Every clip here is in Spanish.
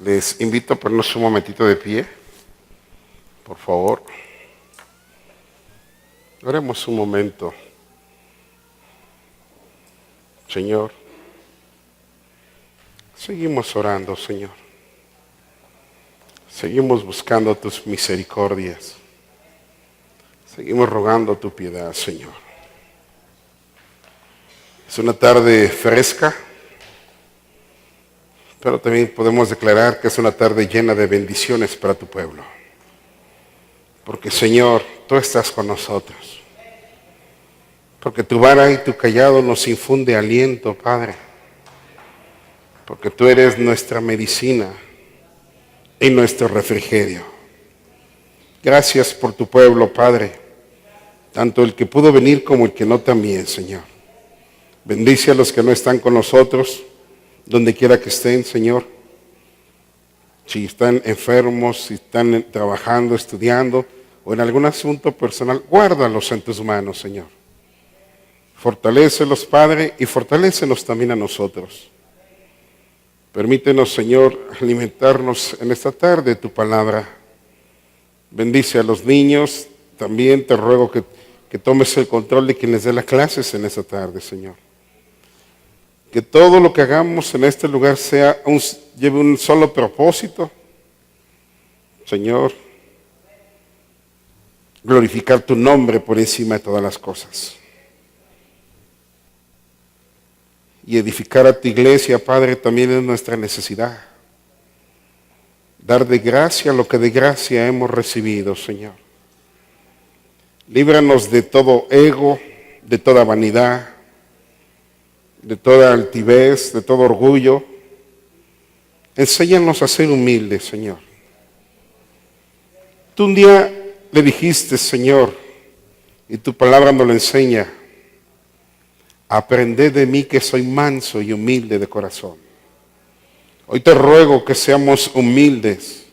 Les invito a ponernos un momentito de pie, por favor. Oremos un momento. Señor, seguimos orando, Señor. Seguimos buscando tus misericordias. Seguimos rogando tu piedad, Señor. Es una tarde fresca, pero también podemos declarar que es una tarde llena de bendiciones para tu pueblo. Porque, Señor, tú estás con nosotros. Porque tu vara y tu cayado nos infunde aliento, Padre. Porque tú eres nuestra medicina y nuestro refrigerio. Gracias por tu pueblo, Padre. Tanto el que pudo venir como el que no también, Señor. Bendice a los que no están con nosotros, donde quiera que estén, Señor. Si están enfermos, si están trabajando, estudiando o en algún asunto personal, guárdalos en tus manos, Señor. Fortalécelos, Padre, y fortalécenos también a nosotros. Permítenos, Señor, alimentarnos en esta tarde de tu palabra. Bendice a los niños. También te ruego que tomes el control de quien les dé las clases en esta tarde, Señor. Que todo lo que hagamos en este lugar lleve un solo propósito, Señor, glorificar tu nombre por encima de todas las cosas. Y edificar a tu iglesia, Padre, también es nuestra necesidad. Dar de gracia lo que de gracia hemos recibido, Señor. Líbranos de todo ego, de toda vanidad, de toda altivez, de todo orgullo. Enséñanos a ser humildes, Señor. Tú un día le dijiste, Señor, y tu palabra nos lo enseña: aprended de mí que soy manso y humilde de corazón. Hoy te ruego que seamos humildes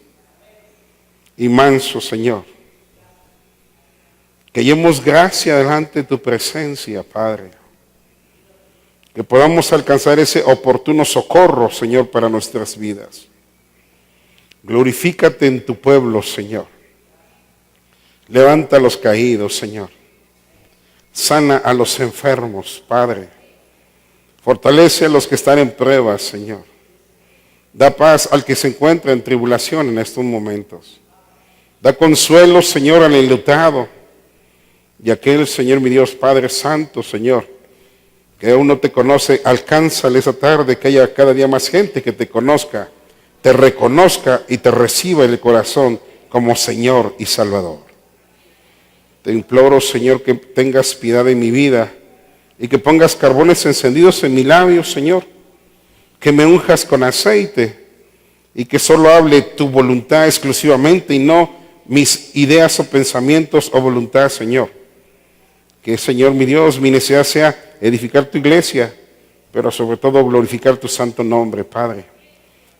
y mansos, Señor. Que hallemos gracia delante de tu presencia, Padre. Que podamos alcanzar ese oportuno socorro, Señor, para nuestras vidas. Glorifícate en tu pueblo, Señor. Levanta a los caídos, Señor. Sana a los enfermos, Padre. Fortalece a los que están en pruebas, Señor. Da paz al que se encuentra en tribulación en estos momentos. Da consuelo, Señor, al enlutado. Y aquel, Señor, mi Dios, Padre Santo, Señor, que aún no te conoce, alcánzale esa tarde, que haya cada día más gente que te conozca, te reconozca y te reciba en el corazón como Señor y Salvador. Te imploro, Señor, que tengas piedad de mi vida y que pongas carbones encendidos en mis labios, Señor, que me unjas con aceite y que solo hable tu voluntad exclusivamente y no mis ideas o pensamientos o voluntad, Señor. Que, Señor, mi Dios, mi necesidad sea edificar tu iglesia, pero sobre todo glorificar tu santo nombre, Padre.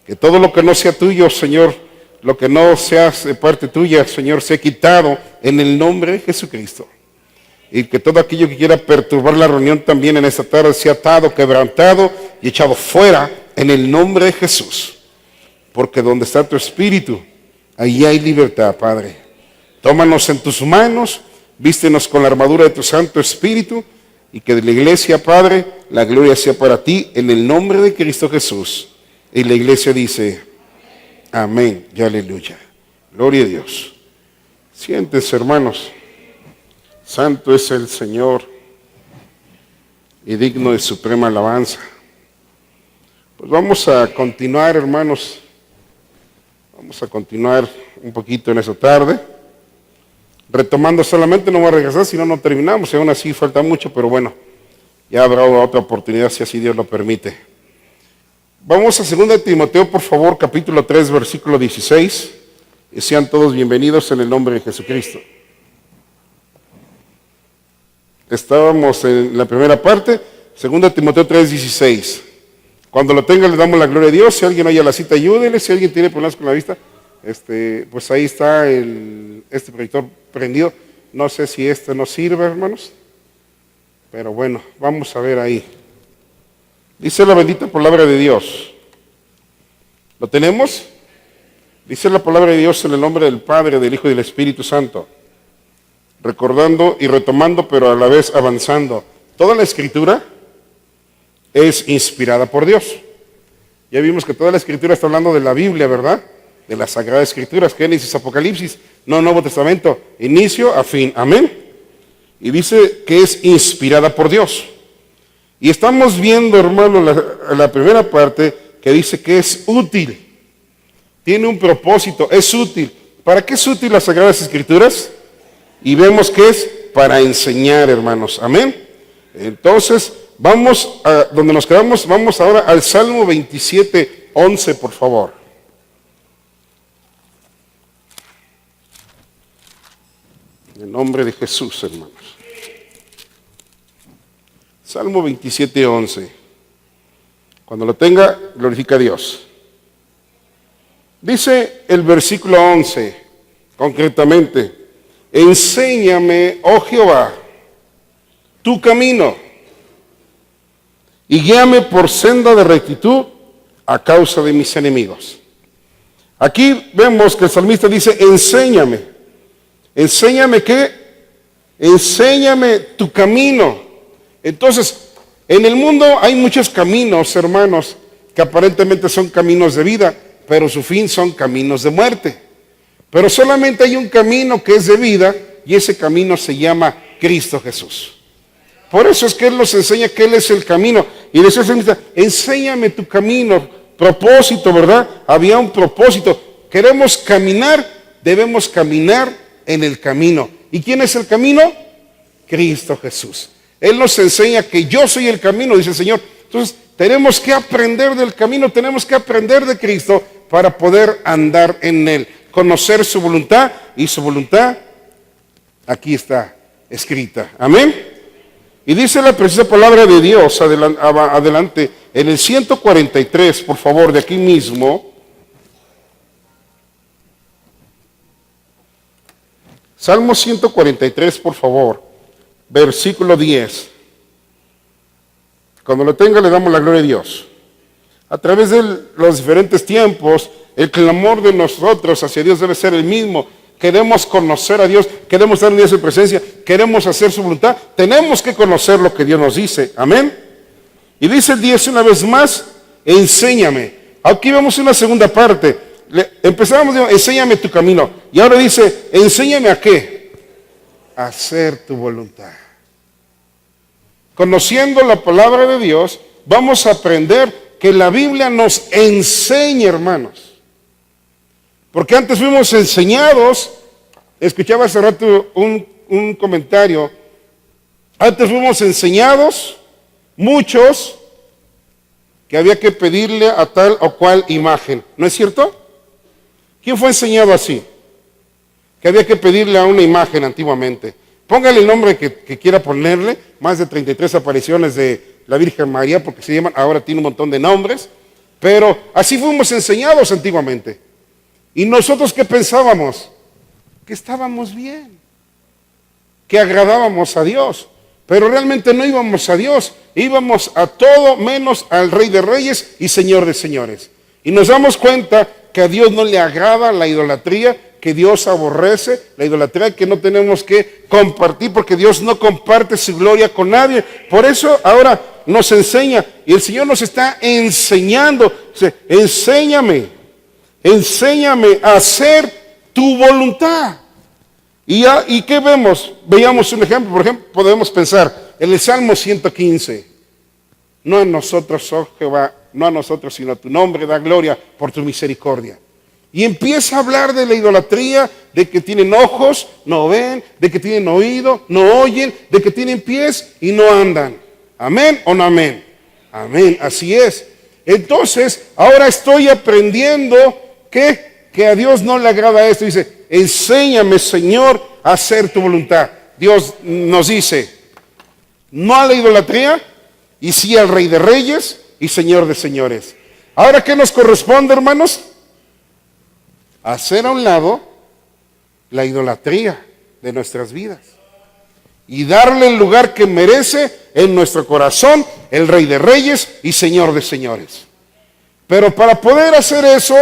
Que todo lo que no sea tuyo, Señor, lo que no sea de parte tuya, Señor, sea quitado en el nombre de Jesucristo. Y que todo aquello que quiera perturbar la reunión también en esta tarde sea atado, quebrantado y echado fuera en el nombre de Jesús. Porque donde está tu espíritu, ahí hay libertad, Padre. Tómanos en tus manos, vístenos con la armadura de tu Santo Espíritu, y que de la iglesia, Padre, la gloria sea para ti en el nombre de Cristo Jesús. Y la iglesia dice: amén y aleluya. Gloria a Dios. Siéntense, hermanos. Santo es el Señor y digno de suprema alabanza. Pues vamos a continuar, hermanos. Vamos a continuar un poquito en esta tarde. Retomando solamente, no voy a regresar, si no, no terminamos. Y aún así falta mucho, pero bueno, ya habrá otra oportunidad si así Dios lo permite. Vamos a 2 Timoteo, por favor, capítulo 3, versículo 16. Y sean todos bienvenidos en el nombre de Jesucristo. Estábamos en la primera parte, 2 Timoteo 3, 16. Cuando lo tenga le damos la gloria a Dios. Si alguien oye la cita, ayúdele. Si alguien tiene problemas con la vista, pues ahí está este proyector prendido. No sé si no sirve, hermanos, pero bueno, vamos a ver ahí. Dice la bendita palabra de Dios. ¿Lo tenemos? Dice la palabra de Dios en el nombre del Padre, del Hijo y del Espíritu Santo, recordando y retomando, pero a la vez avanzando. Toda la Escritura es inspirada por Dios. Ya vimos que toda la Escritura está hablando de la Biblia, ¿verdad? De las Sagradas Escrituras, Génesis, Apocalipsis, no Nuevo Testamento, inicio a fin, amén. Y dice que es inspirada por Dios. Y estamos viendo, hermano, la primera parte que dice que es útil. Tiene un propósito, es útil. ¿Para qué es útil las Sagradas Escrituras? Y vemos que es para enseñar, hermanos, amén. Entonces, vamos a donde nos quedamos, vamos ahora al Salmo 27, 11, por favor. En el nombre de Jesús, hermanos. Salmo 27, 11. Cuando lo tenga, glorifica a Dios. Dice el versículo 11, concretamente, enséñame, oh Jehová, tu camino, y guíame por senda de rectitud a causa de mis enemigos. Aquí vemos que el salmista dice, enséñame. ¿Enséñame qué? Enséñame tu camino. Entonces, en el mundo hay muchos caminos, hermanos, que aparentemente son caminos de vida, pero su fin son caminos de muerte. Pero solamente hay un camino que es de vida, y ese camino se llama Cristo Jesús. Por eso es que Él nos enseña que Él es el camino. Y decía el salmista, enséñame tu camino. Propósito, ¿verdad? Había un propósito. Queremos caminar, debemos caminar en el camino. ¿Y quién es el camino? Cristo Jesús. Él nos enseña que yo soy el camino, dice el Señor. Entonces, tenemos que aprender del camino, tenemos que aprender de Cristo para poder andar en Él. Conocer su voluntad, y su voluntad aquí está escrita. Amén. Y dice la precisa palabra de Dios, adelante, en el 143, por favor, de aquí mismo. Salmo 143, por favor, versículo 10. Cuando lo tenga, le damos la gloria a Dios. A través de los diferentes tiempos, el clamor de nosotros hacia Dios debe ser el mismo. Queremos conocer a Dios, queremos estar en su presencia, queremos hacer su voluntad. Tenemos que conocer lo que Dios nos dice. Amén. Y dice el 10 una vez más, enséñame. Aquí vemos una segunda parte. Empezábamos diciendo, enséñame tu camino. Y ahora dice, enséñame a qué. A hacer tu voluntad. Conociendo la palabra de Dios, vamos a aprender que la Biblia nos enseña, hermanos. Porque antes fuimos enseñados, escuchaba hace rato un comentario, antes fuimos enseñados, muchos, que había que pedirle a tal o cual imagen. ¿No es cierto? ¿Quién fue enseñado así? Que había que pedirle a una imagen antiguamente. Póngale el nombre que quiera ponerle, más de 33 apariciones de la Virgen María, porque se llaman, ahora tiene un montón de nombres, pero así fuimos enseñados antiguamente. ¿Y nosotros qué pensábamos? Que estábamos bien, que agradábamos a Dios, pero realmente no íbamos a Dios, íbamos a todo menos al Rey de Reyes y Señor de Señores. Y nos damos cuenta que a Dios no le agrada la idolatría, que Dios aborrece la idolatría, que no tenemos que compartir, porque Dios no comparte su gloria con nadie. Por eso ahora nos enseña, y el Señor nos está enseñando, dice, enséñame a hacer tu voluntad. ¿Y qué vemos? Veamos un ejemplo. Por ejemplo, podemos pensar en el Salmo 115. No a nosotros, oh Jehová, no a nosotros, sino a tu nombre da gloria por tu misericordia. Y empieza a hablar de la idolatría, de que tienen ojos, no ven, de que tienen oído, no oyen, de que tienen pies y no andan. ¿Amén o no amén? Amén, así es. Entonces, ahora estoy aprendiendo que a Dios no le agrada esto. Dice, enséñame, Señor, a hacer tu voluntad. Dios nos dice, no a la idolatría, y sí al Rey de Reyes y Señor de Señores. Ahora, ¿qué nos corresponde, hermanos? Hacer a un lado la idolatría de nuestras vidas y darle el lugar que merece en nuestro corazón el Rey de Reyes y Señor de Señores. Pero para poder hacer eso,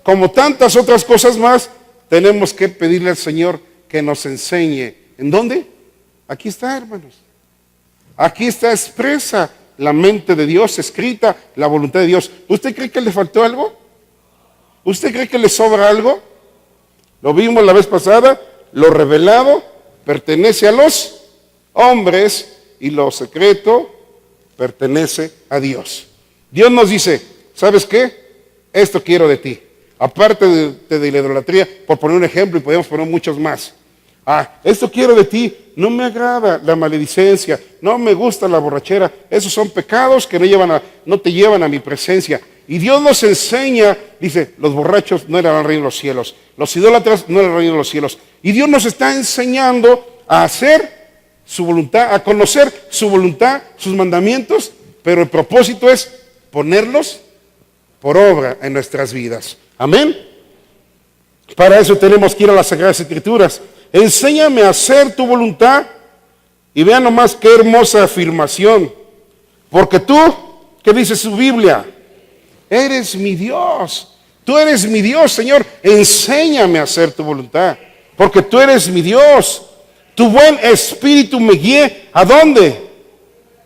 como tantas otras cosas más, tenemos que pedirle al Señor que nos enseñe. ¿En dónde? Aquí está, hermanos. Aquí está expresa la mente de Dios, escrita la voluntad de Dios. ¿Usted cree que le faltó algo? ¿Usted cree que le sobra algo? Lo vimos la vez pasada, lo revelado pertenece a los hombres y lo secreto pertenece a Dios. Dios nos dice, ¿sabes qué? Esto quiero de ti. Aparte de la idolatría, por poner un ejemplo, y podemos poner muchos más. Esto quiero de ti. No me agrada la maledicencia, no me gusta la borrachera. Esos son pecados que no te llevan a mi presencia. Y Dios nos enseña, dice, los borrachos no eran el reino de los cielos, los idólatras no eran el reino de los cielos. Y Dios nos está enseñando a hacer su voluntad, a conocer su voluntad, sus mandamientos, pero el propósito es ponerlos por obra en nuestras vidas. Amén. Para eso tenemos que ir a las Sagradas Escrituras. Enséñame a hacer tu voluntad. Y vean nomás qué hermosa afirmación. Porque tú, ¿qué dice su Biblia? Eres mi Dios. Tú eres mi Dios, Señor. Enséñame a hacer tu voluntad. Porque tú eres mi Dios. Tu buen espíritu me guíe. ¿A dónde?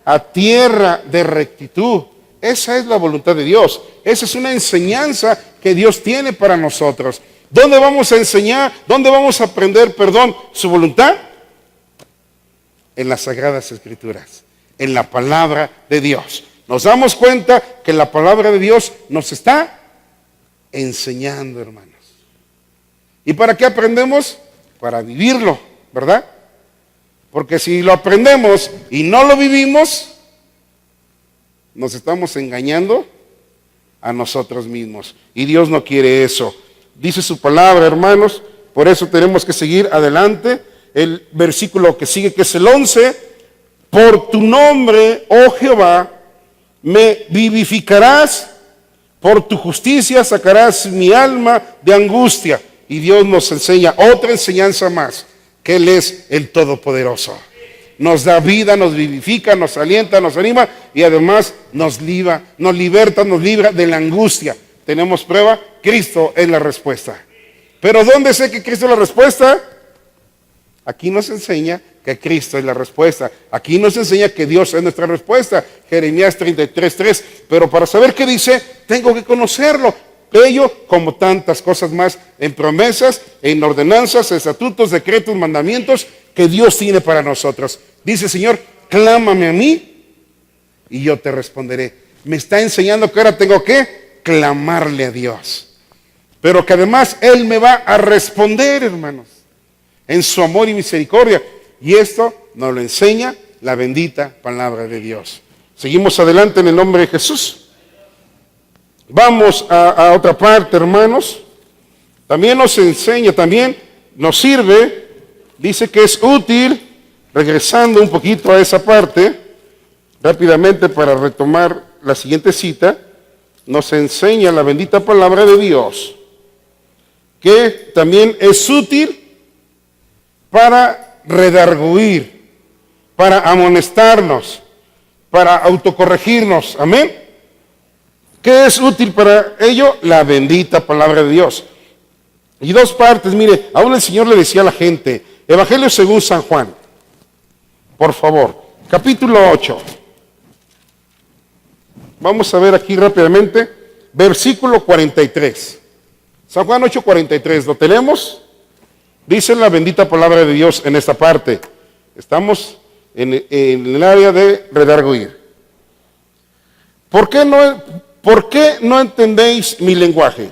A tierra de rectitud. Esa es la voluntad de Dios. Esa es una enseñanza que Dios tiene para nosotros. ¿Dónde vamos a enseñar? ¿Dónde vamos a aprender, su voluntad? En las Sagradas Escrituras, en la palabra de Dios. Nos damos cuenta que la palabra de Dios nos está enseñando, hermanos. ¿Y para qué aprendemos? Para vivirlo, ¿verdad? Porque si lo aprendemos y no lo vivimos, nos estamos engañando a nosotros mismos. Y Dios no quiere eso. Dice su palabra, hermanos, por eso tenemos que seguir adelante. El versículo que sigue, que es el 11, por tu nombre, oh Jehová, me vivificarás, por tu justicia sacarás mi alma de angustia. Y Dios nos enseña otra enseñanza más, que Él es el Todopoderoso. Nos da vida, nos vivifica, nos alienta, nos anima y además nos libra de la angustia. ¿Tenemos prueba? Cristo es la respuesta. ¿Pero dónde sé que Cristo es la respuesta? Aquí nos enseña que Cristo es la respuesta. Aquí nos enseña que Dios es nuestra respuesta. Jeremías 33:3. Pero para saber qué dice, tengo que conocerlo. Ello, como tantas cosas más, en promesas, en ordenanzas, estatutos, decretos, mandamientos que Dios tiene para nosotros. Dice, Señor, clámame a mí y yo te responderé. Me está enseñando que ahora tengo que clamarle a Dios, pero que además Él me va a responder, hermanos, en su amor y misericordia. Y esto nos lo enseña la bendita palabra de Dios. Seguimos adelante en el nombre de Jesús. Vamos a otra parte, hermanos. También nos enseña, también nos sirve, dice que es útil, regresando un poquito a esa parte, rápidamente para retomar la siguiente cita, nos enseña la bendita palabra de Dios, que también es útil para redarguir, para amonestarnos, para autocorregirnos. Amén. ¿Qué es útil para ello? La bendita palabra de Dios. Y dos partes, mire, aún el Señor le decía a la gente, Evangelio según San Juan, por favor, capítulo 8. Vamos a ver aquí rápidamente, versículo 43. San Juan 8:43, ¿lo tenemos? Dice la bendita palabra de Dios en esta parte. Estamos en el área de redarguir. ¿Por qué no entendéis mi lenguaje?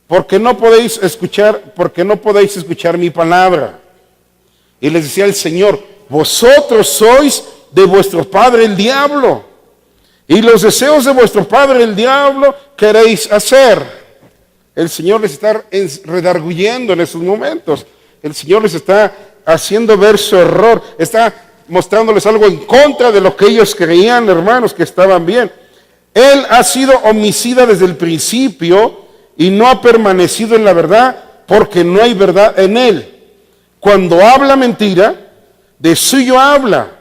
Porque no podéis escuchar mi palabra. Y les decía el Señor, vosotros sois de vuestro padre el diablo, y los deseos de vuestro padre el diablo queréis hacer. El Señor les está redarguyendo en esos momentos. El Señor les está haciendo ver su error, está mostrándoles algo en contra de lo que ellos creían, hermanos, que estaban bien. Él ha sido homicida desde el principio y no ha permanecido en la verdad, porque no hay verdad en él. Cuando habla mentira, de suyo habla,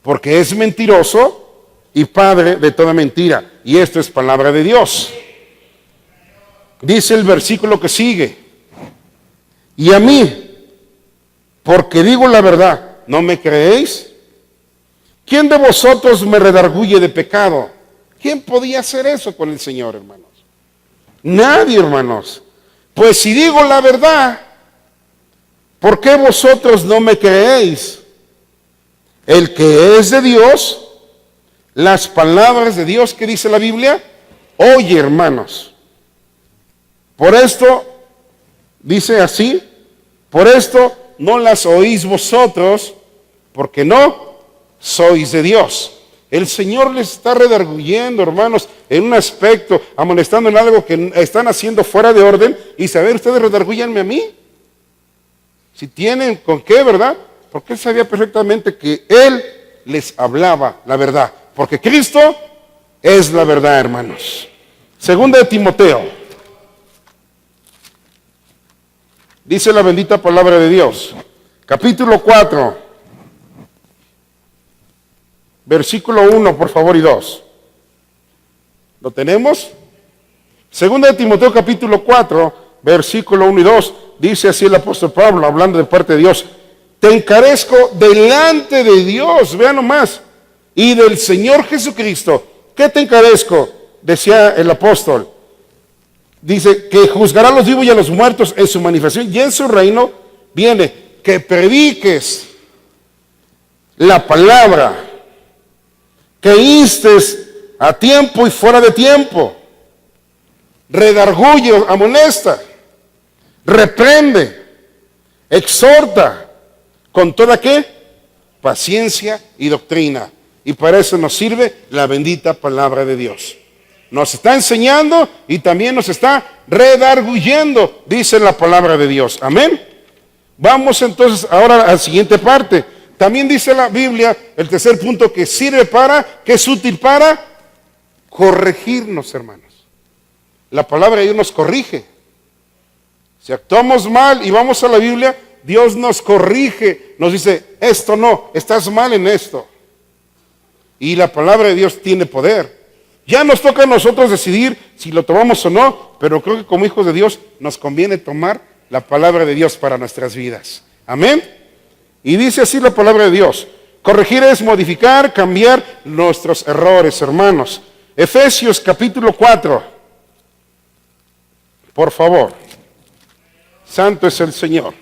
porque es mentiroso y padre de toda mentira. Y esto es palabra de Dios. Dice el versículo que sigue, y a mí, porque digo la verdad, ¿no me creéis? ¿Quién de vosotros me redarguye de pecado? ¿Quién podía hacer eso con el Señor, hermanos? Nadie, hermanos. Pues si digo la verdad, ¿por qué vosotros no me creéis? El que es de Dios, las palabras de Dios que dice la Biblia, oye, hermanos. Por esto, dice así, por esto no las oís vosotros, porque no sois de Dios. El Señor les está redarguyendo, hermanos, en un aspecto, amonestando en algo que están haciendo fuera de orden, y saber, ustedes redarguyanme a mí. Si tienen con qué, ¿verdad? Porque Él sabía perfectamente que Él les hablaba la verdad. Porque Cristo es la verdad, hermanos. Segunda de Timoteo. Dice la bendita palabra de Dios. Capítulo 4. Versículo 1, por favor, y 2. ¿Lo tenemos? Segunda de Timoteo, capítulo 4, versículo 1 y 2. Dice así el apóstol Pablo, hablando de parte de Dios. Te encarezco delante de Dios, vean nomás, y del Señor Jesucristo. ¿Qué te encarezco? Decía el apóstol. Dice que juzgará a los vivos y a los muertos en su manifestación y en su reino viene que prediques la palabra, que instes a tiempo y fuera de tiempo, redarguye, amonesta, reprende, exhorta, con toda ¿qué? Paciencia y doctrina. Y para eso nos sirve la bendita palabra de Dios. Nos está enseñando y también nos está redarguyendo, dice la palabra de Dios. Amén. Vamos entonces ahora a la siguiente parte. También dice la Biblia, el tercer punto, que sirve para, que es útil para corregirnos, hermanos. La palabra de Dios nos corrige. Si actuamos mal y vamos a la Biblia, Dios nos corrige, nos dice, esto no, estás mal en esto. Y la palabra de Dios tiene poder. Ya nos toca a nosotros decidir si lo tomamos o no, pero creo que como hijos de Dios nos conviene tomar la palabra de Dios para nuestras vidas. Amén. Y dice así la palabra de Dios. Corregir es modificar, cambiar nuestros errores, hermanos. Efesios capítulo 4. Por favor. Santo es el Señor.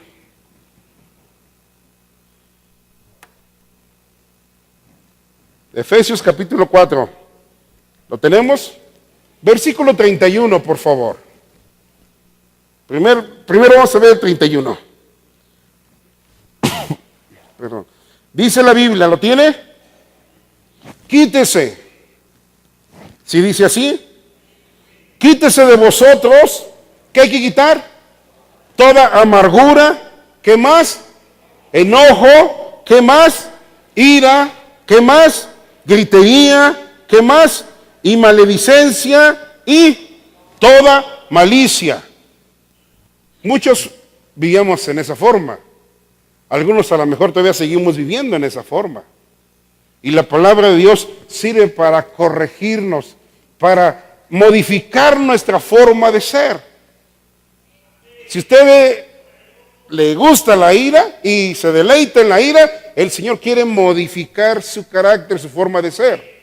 Efesios capítulo 4. ¿Lo tenemos? Versículo 31, por favor. Primero vamos a ver el 31. Perdón. Dice la Biblia, ¿lo tiene? Quítese. Si dice así, quítese de vosotros, ¿qué hay que quitar? Toda amargura, ¿qué más? Enojo, ¿qué más? Ira, ¿qué más? Gritería, ¿qué más? Y maledicencia y toda malicia. Muchos vivíamos en esa forma. Algunos a lo mejor todavía seguimos viviendo en esa forma. Y la palabra de Dios sirve para corregirnos, para modificar nuestra forma de ser. Si usted le gusta la ira y se deleita en la ira, el Señor quiere modificar su carácter, su forma de ser.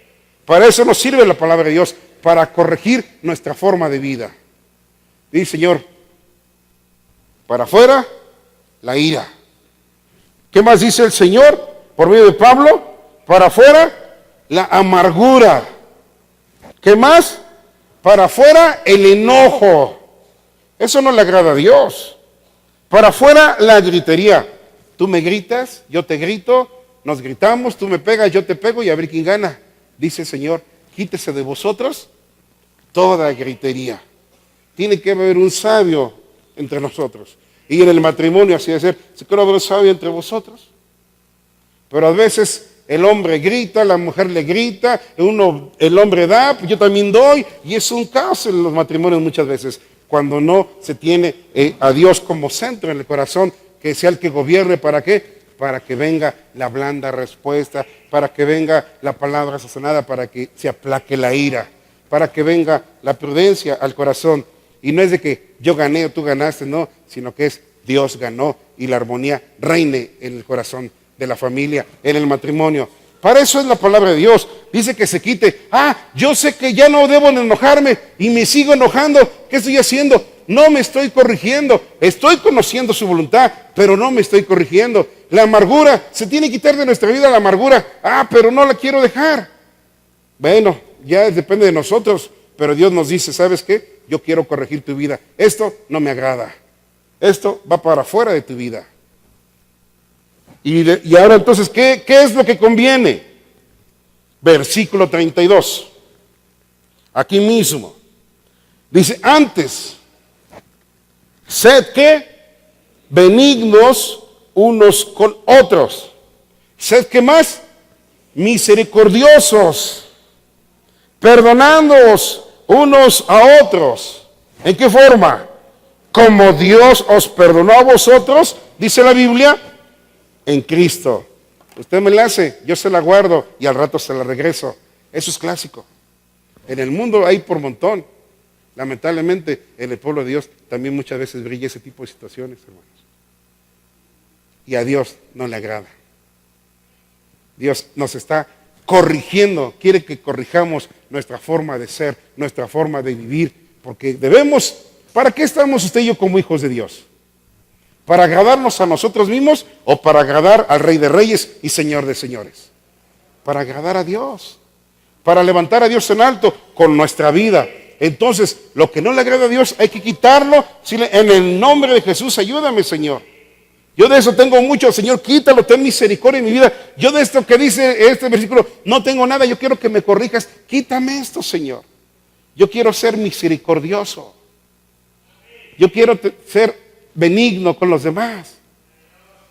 Para eso nos sirve la palabra de Dios, para corregir nuestra forma de vida. Dice Señor, para afuera, la ira. ¿Qué más dice el Señor por medio de Pablo? Para afuera, la amargura. ¿Qué más? Para afuera, el enojo. Eso no le agrada a Dios. Para afuera, la gritería. Tú me gritas, yo te grito, nos gritamos, tú me pegas, yo te pego y a ver quién gana. Dice el Señor, quítese de vosotros toda gritería. Tiene que haber un sabio entre nosotros. Y en el matrimonio así de ser, ¿se quiere haber un sabio entre vosotros? Pero a veces el hombre grita, la mujer le grita, el hombre da, yo también doy, y es un caos en los matrimonios muchas veces, cuando no se tiene a Dios como centro en el corazón, que sea el que gobierne. ¿Para qué? Para que venga la blanda respuesta, para que venga la palabra sazonada, para que se aplaque la ira, para que venga la prudencia al corazón. Y no es de que yo gané o tú ganaste, no, sino que es Dios ganó y la armonía reine en el corazón de la familia, en el matrimonio. Para eso es la palabra de Dios. Dice que se quite. Yo sé que ya no debo enojarme y me sigo enojando. ¿Qué estoy haciendo? No me estoy corrigiendo. Estoy conociendo su voluntad, pero no me estoy corrigiendo. La amargura, se tiene que quitar de nuestra vida la amargura. Pero no la quiero dejar. Bueno, ya depende de nosotros, pero Dios nos dice, ¿sabes qué? Yo quiero corregir tu vida. Esto no me agrada. Esto va para afuera de tu vida. Y ahora entonces, ¿qué es lo que conviene? Versículo 32. Aquí mismo. Dice, antes, sed que benignos unos con otros. Sed que más misericordiosos, perdonándoos unos a otros. ¿En qué forma? Como Dios os perdonó a vosotros, dice la Biblia, en Cristo. Usted me la hace, yo se la guardo y al rato se la regreso. Eso es clásico. En el mundo hay por montón. Lamentablemente, en el pueblo de Dios también muchas veces brilla ese tipo de situaciones, hermanos. Y a Dios no le agrada. Dios nos está corrigiendo, quiere que corrijamos nuestra forma de ser, nuestra forma de vivir, porque debemos, ¿para qué estamos usted y yo como hijos de Dios? ¿Para agradarnos a nosotros mismos o para agradar al Rey de Reyes y Señor de Señores? Para agradar a Dios, para levantar a Dios en alto con nuestra vida. Entonces, lo que no le agrada a Dios hay que quitarlo. En el nombre de Jesús, ayúdame, Señor. Yo de eso tengo mucho, Señor, quítalo, ten misericordia en mi vida. Yo de esto que dice este versículo, no tengo nada, yo quiero que me corrijas. Quítame esto, Señor. Yo quiero ser misericordioso. Yo quiero ser benigno con los demás.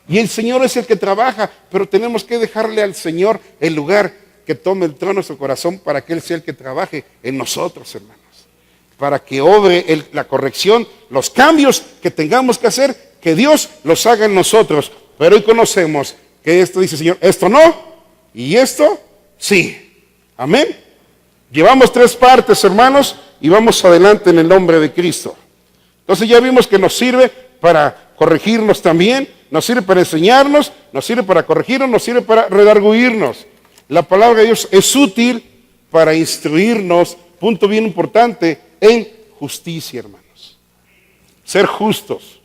Y el Señor es el que trabaja, pero tenemos que dejarle al Señor el lugar que tome el trono de nuestro corazón para que Él sea el que trabaje en nosotros, hermanos. Para que obre la corrección, los cambios que tengamos que hacer, que Dios los haga en nosotros. Pero hoy conocemos que esto dice, Señor, esto no, y esto sí. Amén. Llevamos 3 partes, hermanos, y vamos adelante en el nombre de Cristo. Entonces ya vimos que nos sirve para corregirnos también, nos sirve para enseñarnos, nos sirve para corregirnos, nos sirve para redarguirnos. La palabra de Dios es útil para instruirnos, punto bien importante, en justicia, hermanos. Ser justos.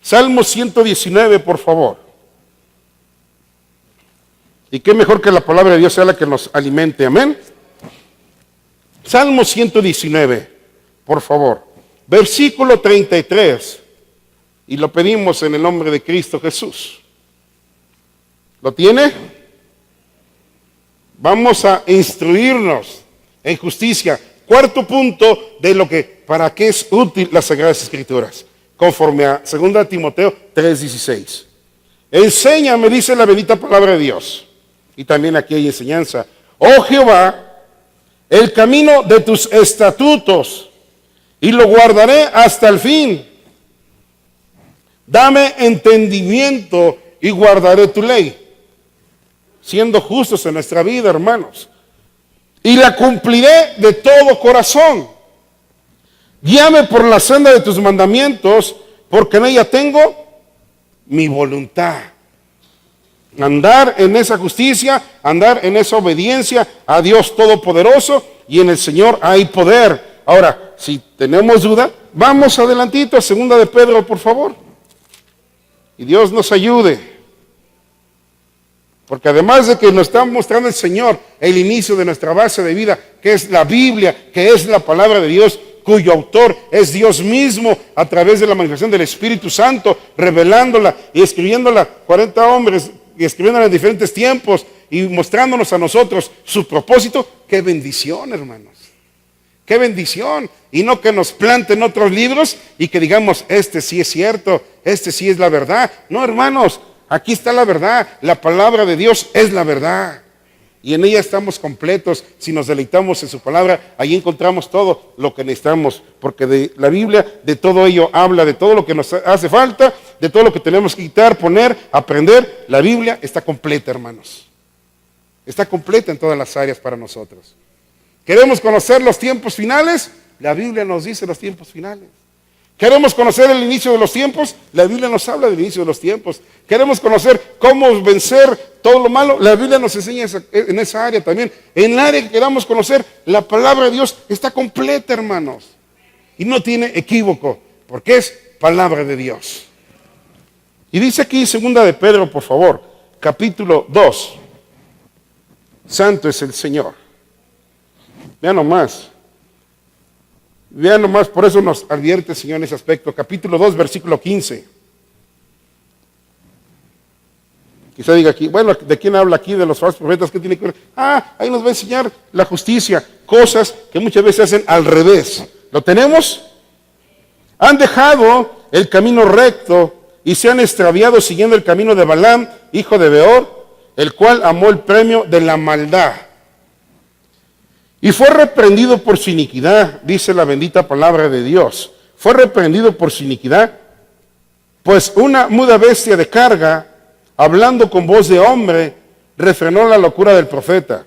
Salmo 119, por favor. Y qué mejor que la palabra de Dios sea la que nos alimente, amén. Salmo 119, por favor. Versículo 33. Y lo pedimos en el nombre de Cristo Jesús. ¿Lo tiene? Vamos a instruirnos en justicia. 4º punto de lo que, para qué es útil las Sagradas Escrituras. Conforme a 2 Timoteo 3:16. Enséñame, dice la bendita palabra de Dios. Y también aquí hay enseñanza. Oh Jehová, el camino de tus estatutos, y lo guardaré hasta el fin. Dame entendimiento y guardaré tu ley. Siendo justos en nuestra vida, hermanos. Y la cumpliré de todo corazón. Guíame por la senda de tus mandamientos, porque en ella tengo mi voluntad. Andar en esa justicia, andar en esa obediencia a Dios Todopoderoso, y en el Señor hay poder. Ahora, si tenemos duda, vamos adelantito a 2 de Pedro, por favor. Y Dios nos ayude. Porque además de que nos está mostrando el Señor el inicio de nuestra base de vida, que es la Biblia, que es la palabra de Dios, cuyo autor es Dios mismo a través de la manifestación del Espíritu Santo, revelándola y escribiéndola 40 hombres y escribiéndola en diferentes tiempos y mostrándonos a nosotros su propósito. ¡Qué bendición, hermanos! ¡Qué bendición! Y no que nos planten otros libros y que digamos, este sí es cierto, este sí es la verdad. No, hermanos, aquí está la verdad. La palabra de Dios es la verdad. Y en ella estamos completos. Si nos deleitamos en su palabra, ahí encontramos todo lo que necesitamos. Porque de la Biblia, de todo ello habla, de todo lo que nos hace falta, de todo lo que tenemos que quitar, poner, aprender. La Biblia está completa, hermanos. Está completa en todas las áreas para nosotros. ¿Queremos conocer los tiempos finales? La Biblia nos dice los tiempos finales. ¿Queremos conocer el inicio de los tiempos? La Biblia nos habla del inicio de los tiempos. ¿Queremos conocer cómo vencer todo lo malo? La Biblia nos enseña en esa área también. En el área que queramos conocer, la palabra de Dios está completa, hermanos. Y no tiene equívoco, porque es palabra de Dios. Y dice aquí, segunda de Pedro, por favor, capítulo 2. Santo es el Señor. Vean nomás. Vean nomás, por eso nos advierte el Señor en ese aspecto. Capítulo 2, versículo 15. Quizá diga aquí, bueno, ¿de quién habla aquí? De los falsos profetas, ¿qué tiene que ver? Ahí nos va a enseñar la justicia, cosas que muchas veces hacen al revés. ¿Lo tenemos? Han dejado el camino recto y se han extraviado siguiendo el camino de Balaam, hijo de Beor, el cual amó el premio de la maldad. Y fue reprendido por su iniquidad, dice la bendita palabra de Dios. Fue reprendido por su iniquidad, pues una muda bestia de carga, hablando con voz de hombre, refrenó la locura del profeta.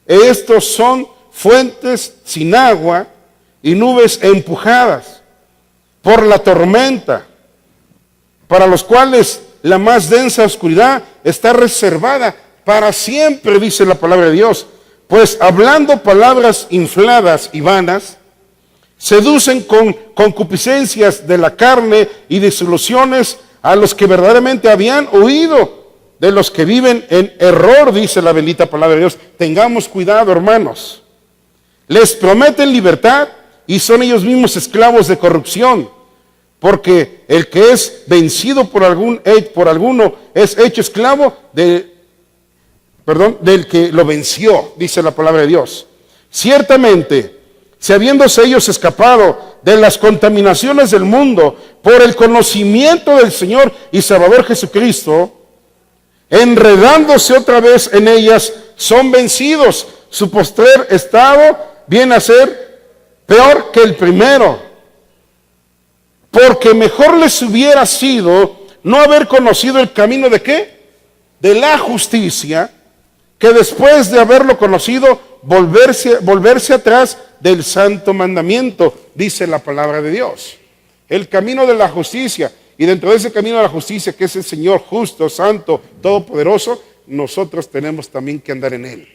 Estos son fuentes sin agua y nubes empujadas por la tormenta, para los cuales la más densa oscuridad está reservada para siempre, dice la palabra de Dios. Pues hablando palabras infladas y vanas, seducen con concupiscencias de la carne y disoluciones a los que verdaderamente habían oído, de los que viven en error, dice la bendita palabra de Dios. Tengamos cuidado, hermanos. Les prometen libertad y son ellos mismos esclavos de corrupción, porque el que es vencido por alguno es hecho esclavo del que lo venció, dice la palabra de Dios. Ciertamente, si habiéndose ellos escapado de las contaminaciones del mundo por el conocimiento del Señor y Salvador Jesucristo, enredándose otra vez en ellas, son vencidos. Su postrer estado viene a ser peor que el primero, porque mejor les hubiera sido no haber conocido el camino de ¿qué? De la justicia, que después de haberlo conocido, volverse atrás del santo mandamiento, dice la palabra de Dios. El camino de la justicia, y dentro de ese camino de la justicia, que es el Señor justo, santo, todopoderoso, nosotros tenemos también que andar en él,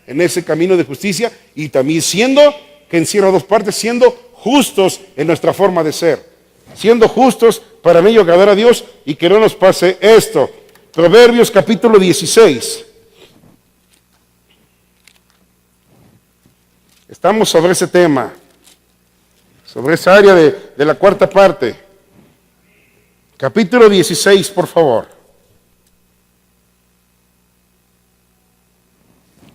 en ese camino de justicia, y también siendo, que encierra dos partes, siendo justos en nuestra forma de ser, siendo justos para en ello agradar a Dios y que no nos pase esto. Proverbios capítulo 16. Estamos sobre ese tema, sobre esa área de la cuarta parte. Capítulo 16, por favor.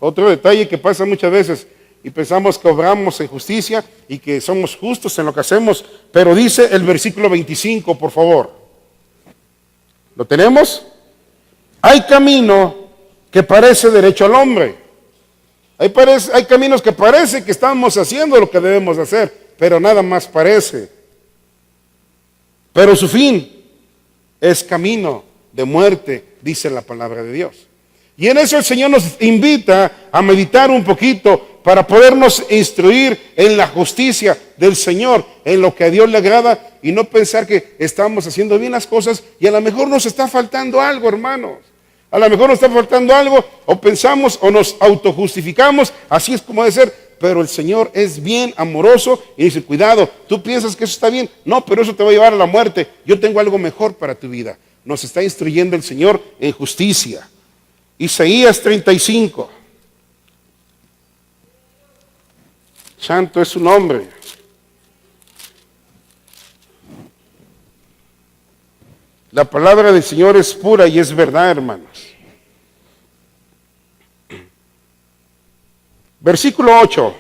Otro detalle que pasa muchas veces y pensamos que obramos en justicia y que somos justos en lo que hacemos, pero dice el versículo 25, por favor. ¿Lo tenemos? Hay camino que parece derecho al hombre. Hay caminos que parece que estamos haciendo lo que debemos hacer, pero nada más parece. Pero su fin es camino de muerte, dice la palabra de Dios. Y en eso el Señor nos invita a meditar un poquito para podernos instruir en la justicia del Señor, en lo que a Dios le agrada, y no pensar que estamos haciendo bien las cosas y a lo mejor nos está faltando algo, hermanos. A lo mejor nos está faltando algo, o pensamos o nos autojustificamos, así es como debe ser, pero el Señor es bien amoroso y dice, cuidado, tú piensas que eso está bien, no, pero eso te va a llevar a la muerte, yo tengo algo mejor para tu vida. Nos está instruyendo el Señor en justicia. Isaías 35. Santo es su nombre. La palabra del Señor es pura y es verdad, hermanos. Versículo 8.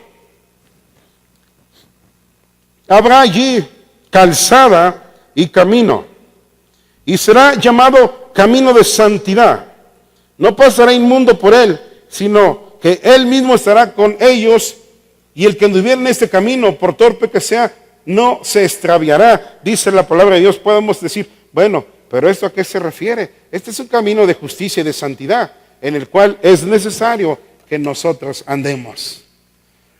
Habrá allí calzada y camino, y será llamado camino de santidad. No pasará inmundo por él, sino que él mismo estará con ellos, y el que anduviera en este camino, por torpe que sea, no se extraviará, dice la palabra de Dios. Podemos decir, bueno, pero ¿esto a qué se refiere? Este es un camino de justicia y de santidad, en el cual es necesario que nosotros andemos,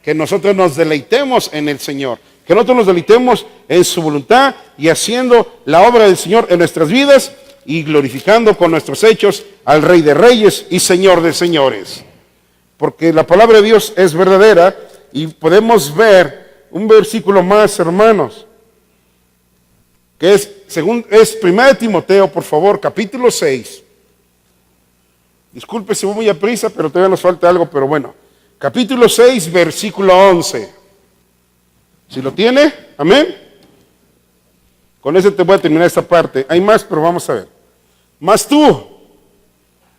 que nosotros nos deleitemos en el Señor, que que nosotros nos deleitemos en su voluntad y haciendo la obra del Señor en nuestras vidas y glorificando con nuestros hechos al Rey de Reyes y Señor de Señores. Porque la palabra de Dios es verdadera y podemos ver un versículo más, hermanos, que es 1 Timoteo, por favor, capítulo 6. Disculpe si voy muy a prisa, pero todavía nos falta algo, pero bueno. Capítulo 6, versículo 11. Si lo tiene, amén. Con ese te voy a terminar esta parte. Hay más, pero vamos a ver. Mas tú,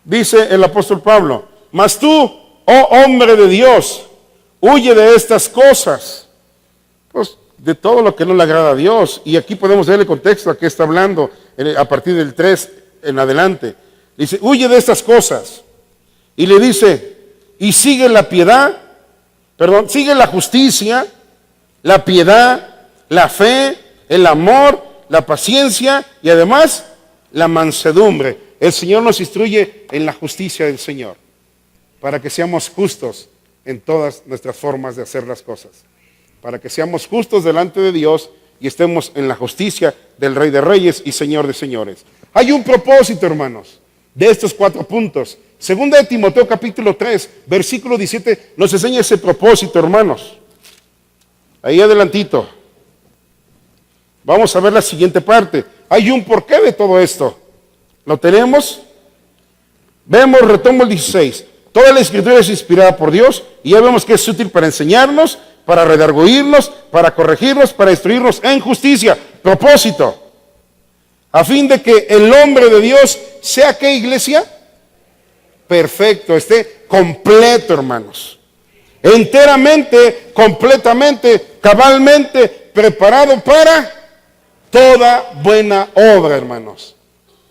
dice el apóstol Pablo, mas tú, oh hombre de Dios, huye de estas cosas. Pues de todo lo que no le agrada a Dios. Y aquí podemos ver el contexto a que está hablando a partir del 3 en adelante. Dice, huye de estas cosas. Y le dice, y sigue la piedad, sigue la justicia, la piedad, la fe, el amor, la paciencia y además la mansedumbre. El Señor nos instruye en la justicia del Señor, para que seamos justos en todas nuestras formas de hacer las cosas. Para que seamos justos delante de Dios y estemos en la justicia del Rey de Reyes y Señor de Señores. Hay un propósito, hermanos, de estos 4 puntos. Segunda de Timoteo capítulo 3, versículo 17, nos enseña ese propósito, hermanos. Ahí adelantito. Vamos a ver la siguiente parte. Hay un porqué de todo esto. ¿Lo tenemos? Vemos, retomo el 16. Toda la escritura es inspirada por Dios y ya vemos que es útil para enseñarnos, para redarguirnos, para corregirnos, para instruirnos en justicia. Propósito. A fin de que el hombre de Dios sea, ¿qué, iglesia? Perfecto, esté completo, hermanos. Enteramente, completamente, cabalmente preparado para toda buena obra, hermanos.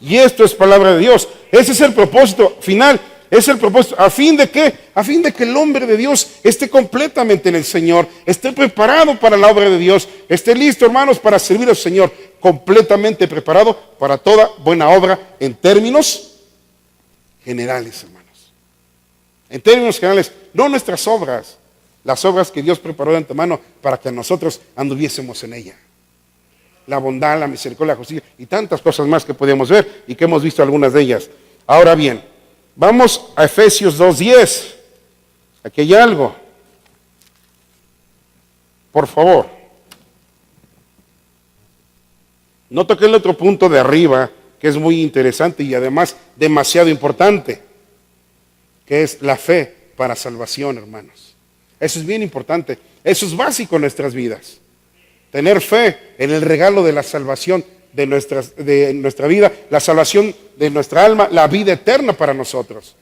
Y esto es palabra de Dios. Ese es el propósito final. Es el propósito. ¿A fin de qué? A fin de que el hombre de Dios esté completamente en el Señor, esté preparado para la obra de Dios, esté listo, hermanos, para servir al Señor, completamente preparado para toda buena obra en términos generales, hermanos. En términos generales, no nuestras obras, las obras que Dios preparó de antemano para que nosotros anduviésemos en ella. La bondad, la misericordia, la justicia y tantas cosas más que podemos ver y que hemos visto algunas de ellas. Ahora bien, vamos a Efesios 2:10. Aquí hay algo. Por favor. Nota que el otro punto de arriba, que es muy interesante y además demasiado importante, que es la fe para salvación, hermanos. Eso es bien importante. Eso es básico en nuestras vidas. Tener fe en el regalo de la salvación de nuestra vida, la salvación de nuestra alma, la vida eterna para nosotros.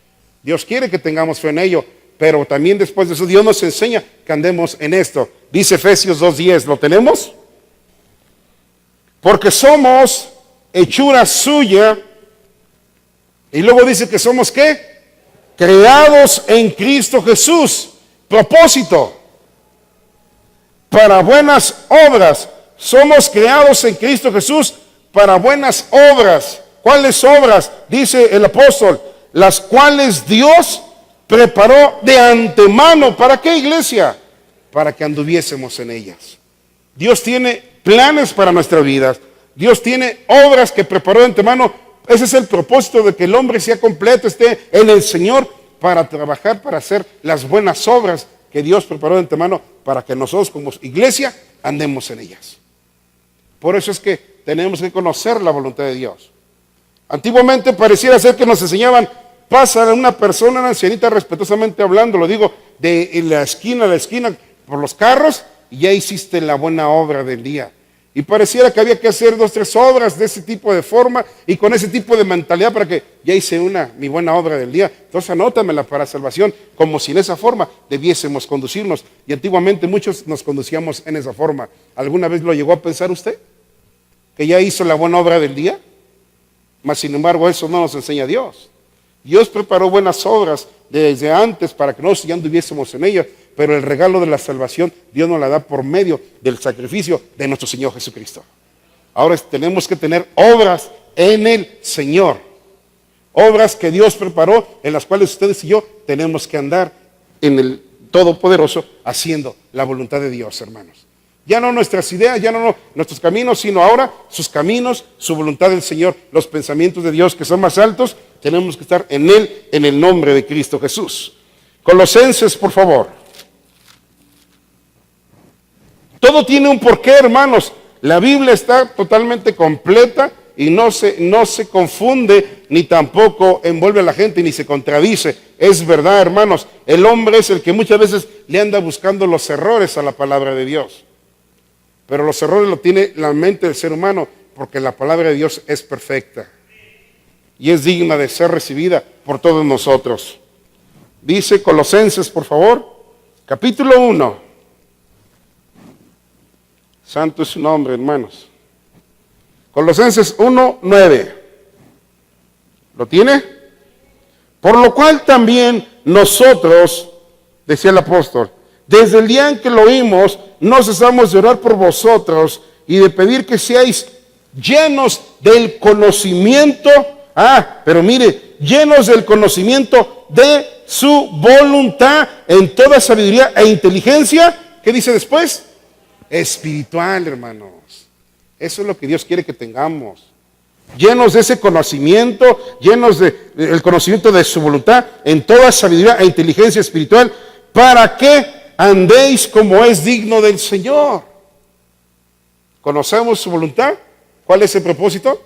Dios quiere que tengamos fe en ello, pero también después de eso Dios nos enseña que andemos en esto. Dice Efesios 2:10, ¿lo tenemos? Porque somos hechura suya, y luego dice que somos ¿qué? Creados en Cristo Jesús. Propósito. Para buenas obras. Somos creados en Cristo Jesús para buenas obras. ¿Cuáles obras? Dice el apóstol. Las cuales Dios preparó de antemano. ¿Para qué, iglesia? Para que anduviésemos en ellas. Dios tiene planes para nuestra vida. Dios tiene obras que preparó de antemano. Ese es el propósito de que el hombre sea completo, esté en el Señor para trabajar, para hacer las buenas obras que Dios preparó de antemano para que nosotros como iglesia andemos en ellas. Por eso es que tenemos que conocer la voluntad de Dios. Antiguamente pareciera ser que nos enseñaban, pasa a una persona, una ancianita respetuosamente hablando, lo digo, de la esquina a la esquina por los carros y ya hiciste la buena obra del día. Y pareciera que había que hacer 2, 3 obras de ese tipo de forma y con ese tipo de mentalidad para que ya hice mi buena obra del día. Entonces anótamela para salvación, como si en esa forma debiésemos conducirnos. Y antiguamente muchos nos conducíamos en esa forma. ¿Alguna vez lo llegó a pensar usted? ¿Que ya hizo la buena obra del día? Mas sin embargo eso no nos enseña Dios. Dios preparó buenas obras desde antes para que nosotros ya anduviésemos en ellas. Pero el regalo de la salvación Dios nos la da por medio del sacrificio de nuestro Señor Jesucristo. Ahora tenemos que tener obras en el Señor. Obras que Dios preparó, en las cuales ustedes y yo tenemos que andar en el Todopoderoso haciendo la voluntad de Dios, hermanos. Ya no nuestras ideas, ya no nuestros caminos, sino ahora sus caminos, su voluntad del Señor, los pensamientos de Dios que son más altos, tenemos que estar en Él, en el nombre de Cristo Jesús. Colosenses, por favor. Todo tiene un porqué, hermanos. La Biblia está totalmente completa y no se confunde, ni tampoco envuelve a la gente, ni se contradice. Es verdad, hermanos, el hombre es el que muchas veces le anda buscando los errores a la palabra de Dios. Pero los errores lo tiene la mente del ser humano, porque la palabra de Dios es perfecta y es digna de ser recibida por todos nosotros. Dice Colosenses, por favor, capítulo 1. Santo es su nombre, hermanos. Colosenses 1:9. ¿Lo tiene? Por lo cual también nosotros, decía el apóstol, desde el día en que lo oímos, no cesamos de orar por vosotros y de pedir que seáis llenos del conocimiento, pero mire, llenos del conocimiento de su voluntad en toda sabiduría e inteligencia. ¿Qué dice después? Espiritual, hermanos. Eso es lo que Dios quiere que tengamos. Llenos de ese conocimiento, llenos del conocimiento de su voluntad en toda sabiduría e inteligencia espiritual, para que andéis como es digno del Señor. ¿Conocemos su voluntad? ¿Cuál es el propósito?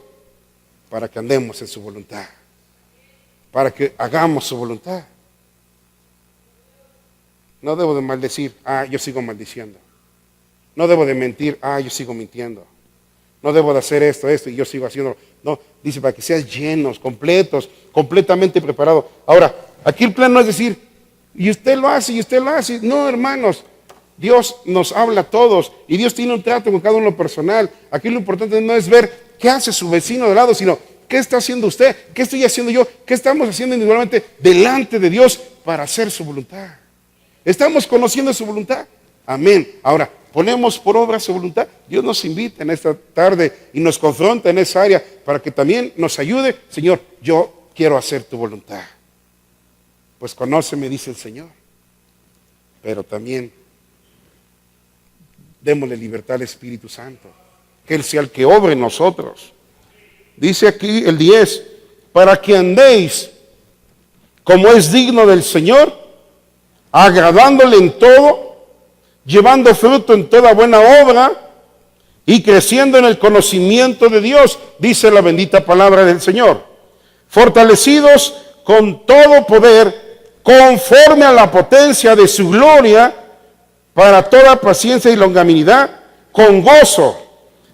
Para que andemos en su voluntad. Para que hagamos su voluntad. No debo de maldecir. Yo sigo maldiciendo. No debo de mentir. Yo sigo mintiendo. No debo de hacer esto y yo sigo haciendo. No, dice para que seas llenos, completos, completamente preparados. Ahora, aquí el plan no es decir, y usted lo hace, y usted lo hace. No, hermanos, Dios nos habla a todos y Dios tiene un trato con cada uno personal. Aquí lo importante no es ver qué hace su vecino de lado, sino qué está haciendo usted, qué estoy haciendo yo, qué estamos haciendo individualmente delante de Dios para hacer su voluntad. ¿Estamos conociendo su voluntad? Amén. Ahora, ponemos por obra su voluntad. Dios nos invita en esta tarde y nos confronta en esa área para que también nos ayude. Señor, yo quiero hacer tu voluntad. Pues conóceme, dice el Señor. Pero también démosle libertad al Espíritu Santo, que Él sea el que obre en nosotros. Dice aquí el 10, para que andéis como es digno del Señor, agradándole en todo, llevando fruto en toda buena obra y creciendo en el conocimiento de Dios, dice la bendita palabra del Señor, fortalecidos con todo poder, conforme a la potencia de su gloria, para toda paciencia y longanimidad, con gozo,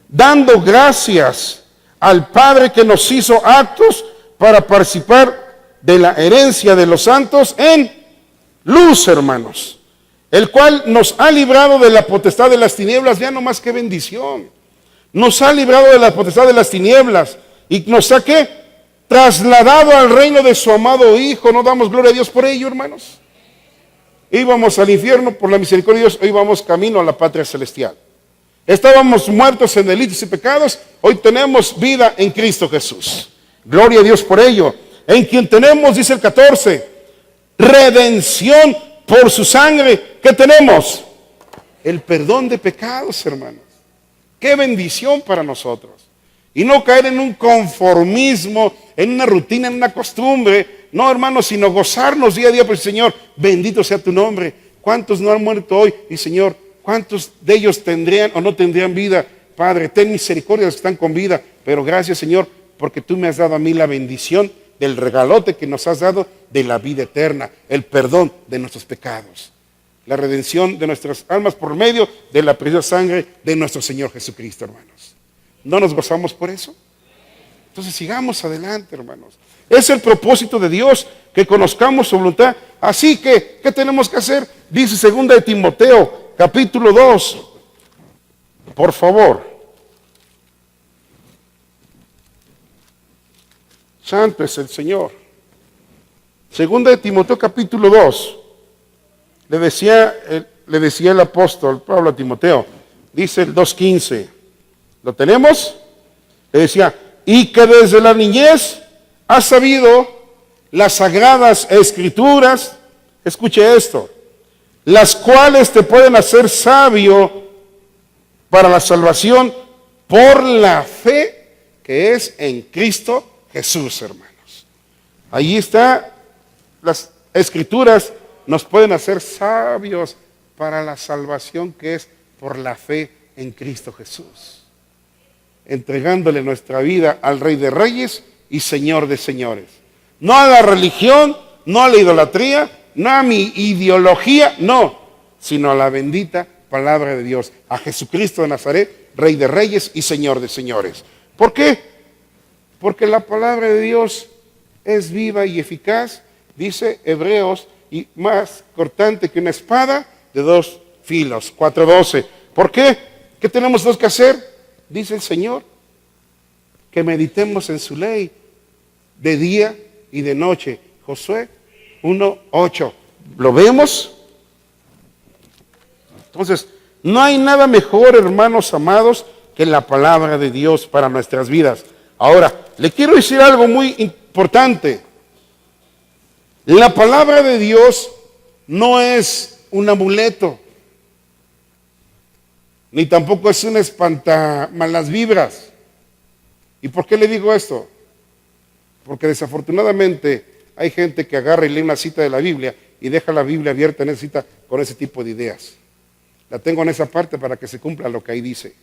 dando gracias al Padre que nos hizo aptos para participar de la herencia de los santos en luz, hermanos, el cual nos ha librado de la potestad de las tinieblas. Ya no más que bendición. Nos ha librado de la potestad de las tinieblas y nos ha ¿qué? Trasladado al reino de su amado Hijo. ¿No damos gloria a Dios por ello, hermanos? Íbamos al infierno por la misericordia de Dios, hoy vamos camino a la patria celestial. Estábamos muertos en delitos y pecados, hoy tenemos vida en Cristo Jesús. Gloria a Dios por ello. En quien tenemos, dice el 14, redención por su sangre. ¿Qué tenemos? El perdón de pecados, hermanos. Qué bendición para nosotros. Y no caer en un conformismo, en una rutina, en una costumbre. No, hermanos, sino gozarnos día a día por el Señor. Bendito sea tu nombre. ¿Cuántos no han muerto hoy? Y Señor, ¿cuántos de ellos tendrían o no tendrían vida? Padre, ten misericordia de los que están con vida. Pero gracias, Señor, porque tú me has dado a mí la bendición del regalote que nos has dado de la vida eterna, el perdón de nuestros pecados, la redención de nuestras almas por medio de la preciosa sangre de nuestro Señor Jesucristo, hermanos. ¿No nos gozamos por eso? Entonces sigamos adelante, hermanos. Es el propósito de Dios, que conozcamos su voluntad. Así que, ¿qué tenemos que hacer? Dice 2 de Timoteo, capítulo 2. Por favor. Santo es el Señor. 2 de Timoteo, capítulo 2. Le decía el apóstol Pablo a Timoteo. Dice el 2:15. ¿Lo tenemos? Le decía, y que desde la niñez has sabido las sagradas escrituras, escuche esto, las cuales te pueden hacer sabio para la salvación por la fe que es en Cristo Jesús, hermanos. Ahí está, las escrituras nos pueden hacer sabios para la salvación que es por la fe en Cristo Jesús, entregándole nuestra vida al Rey de Reyes y Señor de Señores. No a la religión, no a la idolatría, no a mi ideología, no, sino a la bendita palabra de Dios, a Jesucristo de Nazaret, Rey de Reyes y Señor de Señores. ¿Por qué? Porque la palabra de Dios es viva y eficaz, dice Hebreos, y más cortante que una espada de dos filos, 4:12. ¿Por qué? ¿Qué tenemos que hacer? Dice el Señor, que meditemos en su ley de día y de noche. Josué 1:8. ¿Lo vemos? Entonces, no hay nada mejor, hermanos amados, que la palabra de Dios para nuestras vidas. Ahora, le quiero decir algo muy importante. La palabra de Dios no es un amuleto, ni tampoco es un espantamalas vibras. ¿Y por qué le digo esto? Porque desafortunadamente hay gente que agarra y lee una cita de la Biblia y deja la Biblia abierta en esa cita con ese tipo de ideas. La tengo en esa parte para que se cumpla lo que ahí dice.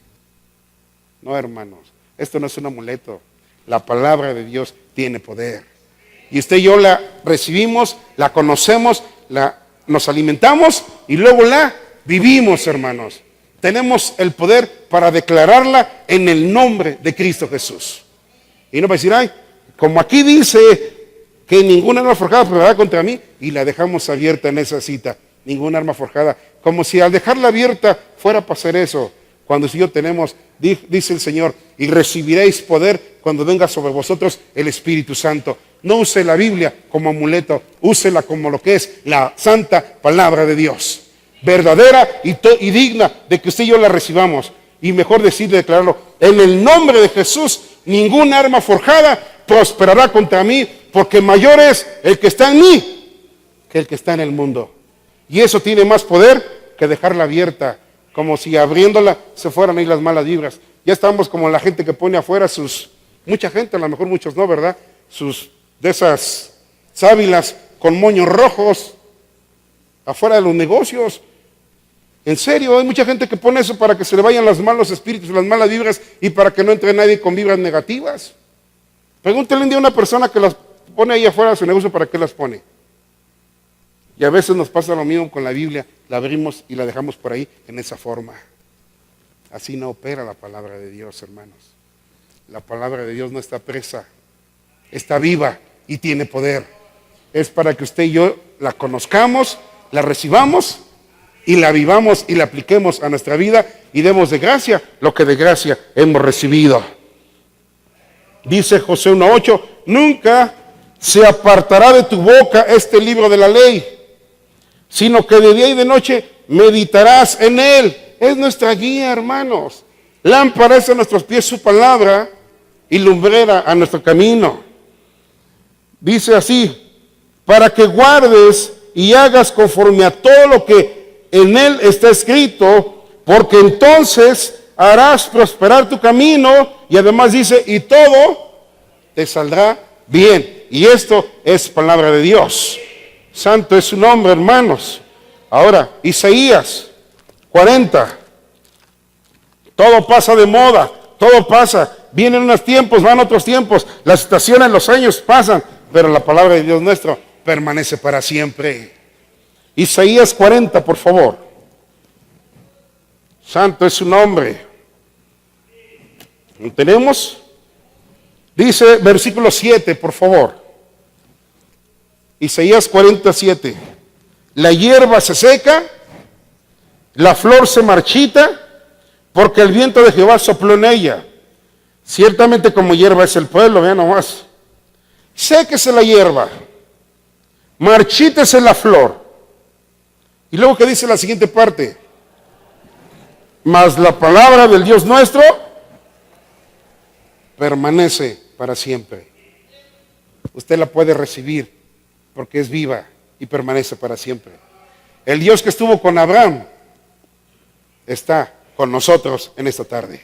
No, hermanos, esto no es un amuleto. La palabra de Dios tiene poder. Y usted y yo la recibimos, la conocemos, nos alimentamos y luego la vivimos, hermanos. Tenemos el poder para declararla en el nombre de Cristo Jesús. Y no va a decir, ay, como aquí dice que ninguna arma forjada probará contra mí, y la dejamos abierta en esa cita. Ninguna arma forjada. Como si al dejarla abierta fuera para hacer eso. Cuando si yo tenemos, dice el Señor, y recibiréis poder cuando venga sobre vosotros el Espíritu Santo. No use la Biblia como amuleto, úsela como lo que es la santa palabra de Dios. Verdadera y digna de que usted y yo la recibamos. Y mejor decirle, declararlo, en el nombre de Jesús, ninguna arma forjada prosperará contra mí, porque mayor es el que está en mí que el que está en el mundo. Y eso tiene más poder que dejarla abierta, como si abriéndola se fueran ahí las malas vibras. Ya estamos como la gente que pone afuera mucha gente, a lo mejor muchos no, ¿verdad? De esas sábilas con moños rojos afuera de los negocios. En serio, hay mucha gente que pone eso para que se le vayan los malos espíritus, las malas vibras, y para que no entre nadie con vibras negativas. Pregúntele un día a una persona que las pone ahí afuera de su negocio, ¿para qué las pone? Y a veces nos pasa lo mismo con la Biblia, la abrimos y la dejamos por ahí en esa forma. Así no opera la palabra de Dios, hermanos. La palabra de Dios no está presa, está viva y tiene poder. Es para que usted y yo la conozcamos, la recibamos y la vivamos y la apliquemos a nuestra vida y demos de gracia lo que de gracia hemos recibido. Dice Josué 1:8, nunca se apartará de tu boca este libro de la ley, sino que de día y de noche meditarás en él. Es nuestra guía, hermanos. Lámpara es a nuestros pies su palabra y lumbrera a nuestro camino. Dice así, para que guardes y hagas conforme a todo lo que en él está escrito, porque entonces harás prosperar tu camino, y además dice, y todo te saldrá bien. Y esto es palabra de Dios. Santo es su nombre, hermanos. Ahora, Isaías 40. Todo pasa de moda, todo pasa. Vienen unos tiempos, van otros tiempos. Las estaciones, los años pasan, pero la palabra de Dios nuestro permanece para siempre. Isaías 40, por favor. Santo es su nombre. ¿Lo tenemos? Dice versículo 7, por favor. Isaías 47. La hierba se seca, la flor se marchita, porque el viento de Jehová sopló en ella. Ciertamente como hierba es el pueblo, vean nomás. Séquese la hierba, marchítese la flor. Y luego que dice la siguiente parte, mas la palabra del Dios nuestro permanece para siempre. Usted la puede recibir porque es viva y permanece para siempre. El Dios que estuvo con Abraham está con nosotros en esta tarde.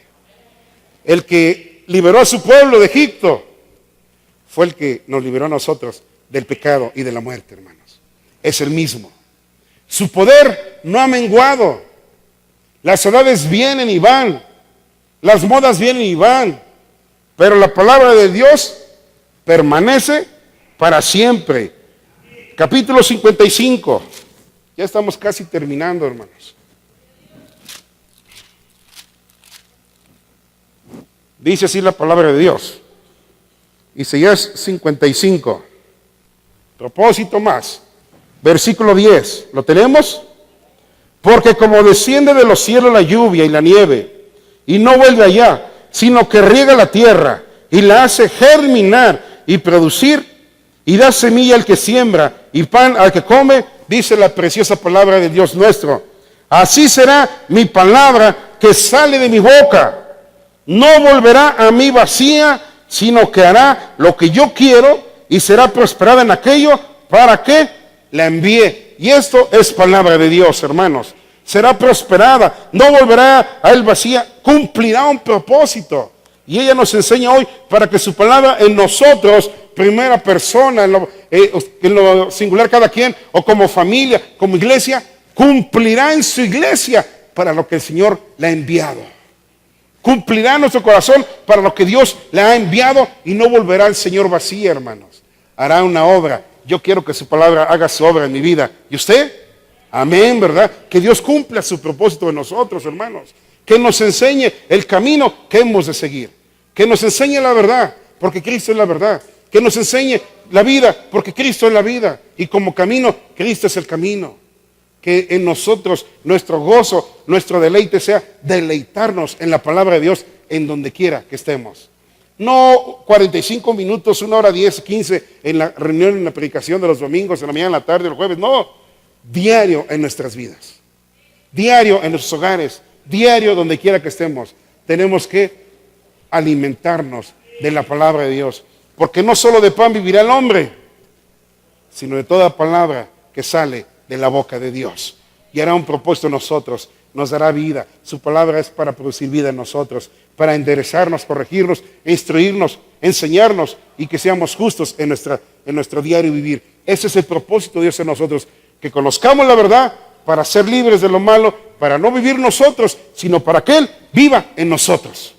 El que liberó a su pueblo de Egipto fue el que nos liberó a nosotros del pecado y de la muerte, hermanos. Es el mismo. Su poder no ha menguado. Las edades vienen y van. Las modas vienen y van. Pero la palabra de Dios permanece para siempre. Capítulo 55. Ya estamos casi terminando, hermanos. Dice así la palabra de Dios. Isaías 55. Propósito más. Versículo 10. ¿Lo tenemos? Porque como desciende de los cielos la lluvia y la nieve, y no vuelve allá, sino que riega la tierra, y la hace germinar y producir, y da semilla al que siembra, y pan al que come, dice la preciosa palabra de Dios nuestro. Así será mi palabra que sale de mi boca. No volverá a mí vacía, sino que hará lo que yo quiero, y será prosperada en aquello para que la envíe. Y esto es palabra de Dios, hermanos. Será prosperada, no volverá a él vacía, cumplirá un propósito. Y ella nos enseña hoy para que su palabra en nosotros, primera persona, en lo singular cada quien, o como familia, como iglesia, cumplirá en su iglesia para lo que el Señor le ha enviado. Cumplirá en nuestro corazón para lo que Dios le ha enviado y no volverá el Señor vacía, hermanos. Hará una obra. Yo quiero que su palabra haga su obra en mi vida. ¿Y usted? Amén, ¿verdad? Que Dios cumpla su propósito en nosotros, hermanos. Que nos enseñe el camino que hemos de seguir. Que nos enseñe la verdad, porque Cristo es la verdad. Que nos enseñe la vida, porque Cristo es la vida. Y como camino, Cristo es el camino. Que en nosotros nuestro gozo, nuestro deleite sea deleitarnos en la palabra de Dios en donde quiera que estemos. No 45 minutos, 1 hora 10, 15 en la reunión, en la predicación de los domingos, en la mañana, en la tarde, los jueves. No, diario en nuestras vidas. Diario en nuestros hogares. Diario donde quiera que estemos. Tenemos que alimentarnos de la palabra de Dios. Porque no solo de pan vivirá el hombre, sino de toda palabra que sale de la boca de Dios. Y hará un propósito en nosotros, nos dará vida. Su palabra es para producir vida en nosotros, para enderezarnos, corregirnos, instruirnos, enseñarnos y que seamos justos en nuestro diario vivir. Ese es el propósito de Dios en nosotros, que conozcamos la verdad para ser libres de lo malo, para no vivir nosotros, sino para que Él viva en nosotros.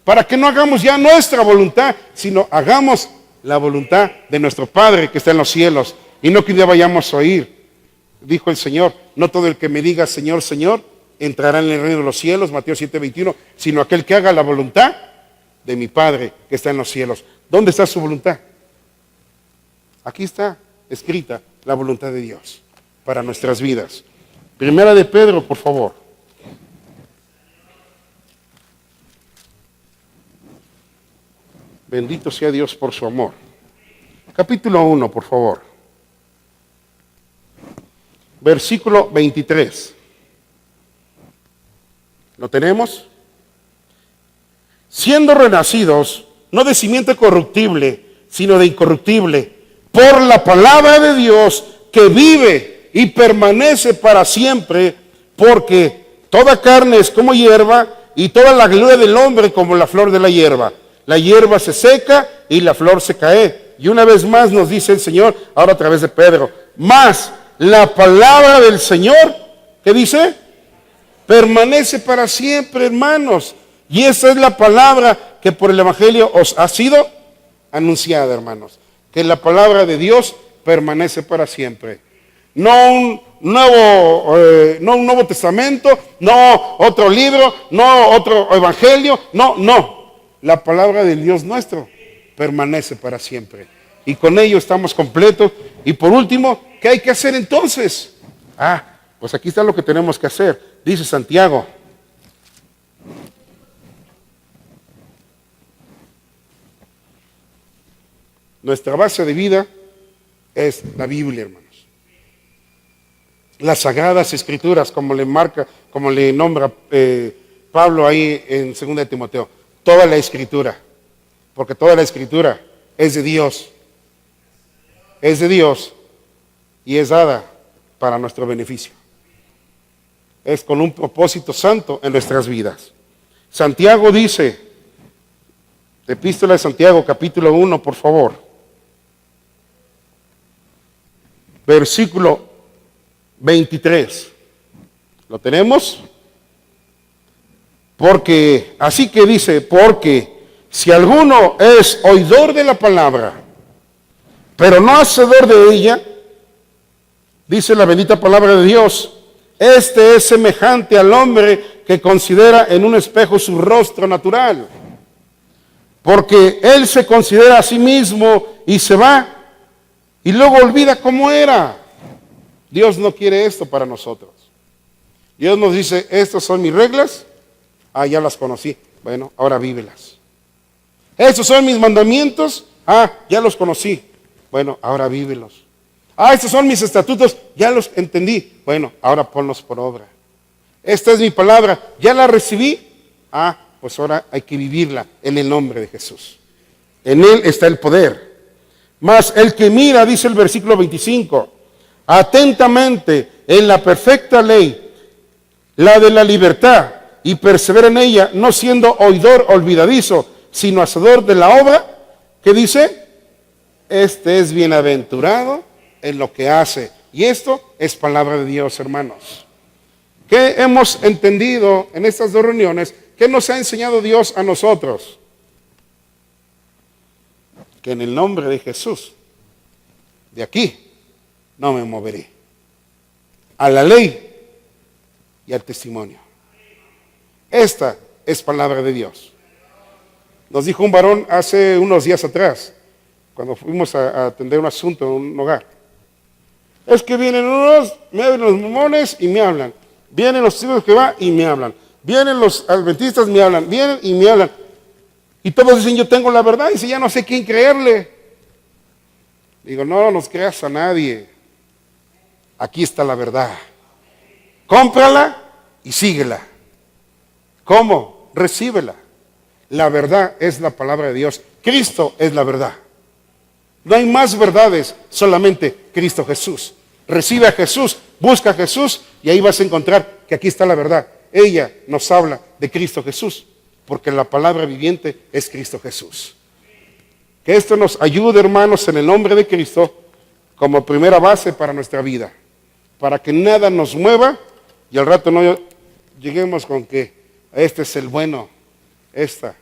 Para que no hagamos ya nuestra voluntad, sino hagamos la voluntad de nuestro Padre que está en los cielos. Y no que ya vayamos a oír. Dijo el Señor, no todo el que me diga Señor, Señor, entrará en el reino de los cielos, Mateo 7:21, sino aquel que haga la voluntad de mi Padre que está en los cielos. ¿Dónde está su voluntad? Aquí está escrita la voluntad de Dios para nuestras vidas. Primera de Pedro, por favor. Bendito sea Dios por su amor. Capítulo 1, por favor. Versículo 23. ¿Lo tenemos? Siendo renacidos, no de simiente corruptible, sino de incorruptible, por la palabra de Dios que vive y permanece para siempre, porque toda carne es como hierba y toda la gloria del hombre como la flor de la hierba. La hierba se seca y la flor se cae. Y una vez más nos dice el Señor, ahora a través de Pedro, más la palabra del Señor, ¿qué dice? Permanece para siempre, hermanos. Y esa es la palabra que por el Evangelio os ha sido anunciada, hermanos. Que la palabra de Dios permanece para siempre. No un nuevo testamento, no otro libro, no otro evangelio, no. La palabra del Dios nuestro permanece para siempre. Y con ello estamos completos. Y por último, ¿qué hay que hacer entonces? Pues aquí está lo que tenemos que hacer. Dice Santiago. Nuestra base de vida es la Biblia, hermanos. Las Sagradas Escrituras, como le nombra Pablo ahí en 2 de Timoteo. Toda la Escritura. Porque toda la Escritura es de Dios. Es de Dios y es dada para nuestro beneficio. es con un propósito santo en nuestras vidas. Santiago dice, Epístola de Santiago, capítulo 1, por favor. Versículo 23. ¿Lo tenemos? Porque, así que dice, porque si alguno es oidor de la palabra, pero no hacedor de ella, dice la bendita palabra de Dios, este es semejante al hombre que considera en un espejo su rostro natural. Porque él se considera a sí mismo y se va y luego olvida cómo era. Dios no quiere esto para nosotros. Dios nos dice, estas son mis reglas. Ah, ya las conocí. Bueno, ahora vívelas. Estos son mis mandamientos. Ah, ya los conocí. Bueno, ahora vívelos. Ah, estos son mis estatutos. Ya los entendí. Bueno, ahora ponlos por obra. Esta es mi palabra. Ya la recibí. Ah, pues ahora hay que vivirla en el nombre de Jesús. En Él está el poder. Mas el que mira, dice el versículo 25, atentamente en la perfecta ley, la de la libertad, y persevera en ella, no siendo oidor olvidadizo, sino hacedor de la obra, que dice, este es bienaventurado en lo que hace. Y esto es palabra de Dios, hermanos. ¿Qué hemos entendido en estas dos reuniones? ¿Qué nos ha enseñado Dios a nosotros? Que en el nombre de Jesús, de aquí, no me moveré. A la ley y al testimonio. Esta es palabra de Dios. Nos dijo un varón hace unos días atrás, cuando fuimos a atender un asunto en un hogar. Es que vienen unos, me hablan los mormones y me hablan. Vienen los testigos de Jehová y me hablan. Vienen los adventistas, me hablan. Vienen y me hablan. Y todos dicen, yo tengo la verdad. Y dice, ya no sé quién creerle. Digo, no nos creas a nadie. Aquí está la verdad. Cómprala y síguela. ¿Cómo? Recíbela. La verdad es la palabra de Dios. Cristo es la verdad. No hay más verdades, solamente Cristo Jesús. Recibe a Jesús, busca a Jesús y ahí vas a encontrar que aquí está la verdad. Ella nos habla de Cristo Jesús, porque la palabra viviente es Cristo Jesús. Que esto nos ayude, hermanos, en el nombre de Cristo, como primera base para nuestra vida, para que nada nos mueva y al rato no lleguemos con que este es el bueno, esta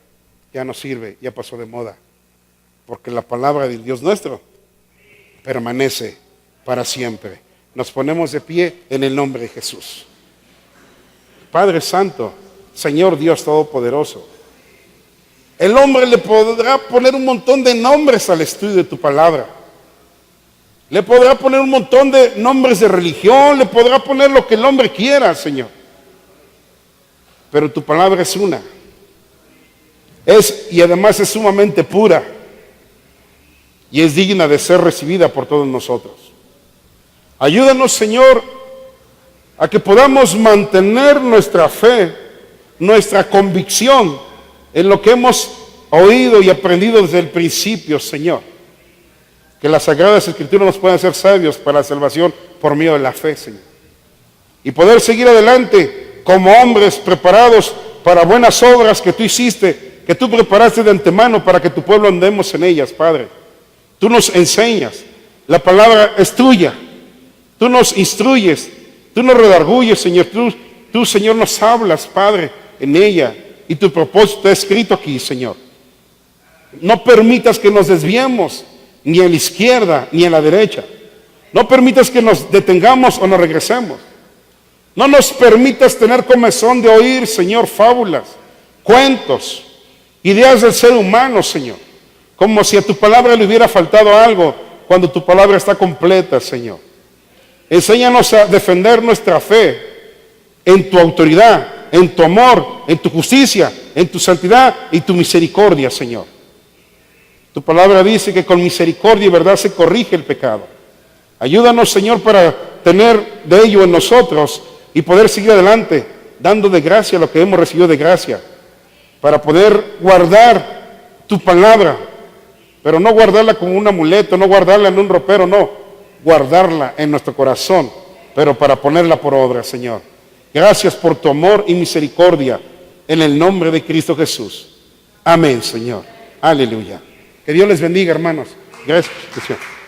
ya no sirve, ya pasó de moda, porque la palabra del Dios nuestro permanece para siempre. Nos ponemos de pie en el nombre de Jesús. Padre Santo, Señor Dios Todopoderoso, el hombre le podrá poner un montón de nombres al estudio de tu palabra. Le podrá poner un montón de nombres de religión, le podrá poner lo que el hombre quiera, Señor. Pero tu palabra es una. Y además es sumamente pura. Y es digna de ser recibida por todos nosotros. Ayúdanos, Señor, a que podamos mantener nuestra fe, nuestra convicción en lo que hemos oído y aprendido desde el principio, Señor. Que las Sagradas Escrituras nos puedan hacer sabios para la salvación por medio de la fe, Señor. Y poder seguir adelante como hombres preparados para buenas obras que tú hiciste, que tú preparaste de antemano para que tu pueblo andemos en ellas, Padre. Tú nos enseñas, la palabra es tuya, tú nos instruyes, tú nos redarguyes, Señor, tú, Señor, nos hablas, Padre, en ella, y tu propósito está escrito aquí, Señor. No permitas que nos desviemos, ni a la izquierda, ni a la derecha. No permitas que nos detengamos o nos regresemos. No nos permitas tener comezón de oír, Señor, fábulas, cuentos, ideas del ser humano, Señor. Como si a tu palabra le hubiera faltado algo cuando tu palabra está completa, Señor. Enséñanos a defender nuestra fe en tu autoridad, en tu amor, en tu justicia, en tu santidad y tu misericordia, Señor. Tu palabra dice que con misericordia y verdad se corrige el pecado. Ayúdanos, Señor, para tener de ello en nosotros y poder seguir adelante, dando de gracia lo que hemos recibido de gracia, para poder guardar tu palabra, pero no guardarla como un amuleto, no guardarla en un ropero, no, guardarla en nuestro corazón, pero para ponerla por obra, Señor. Gracias por tu amor y misericordia en el nombre de Cristo Jesús. Amén, Señor. Aleluya. Que Dios les bendiga, hermanos. Gracias por su atención.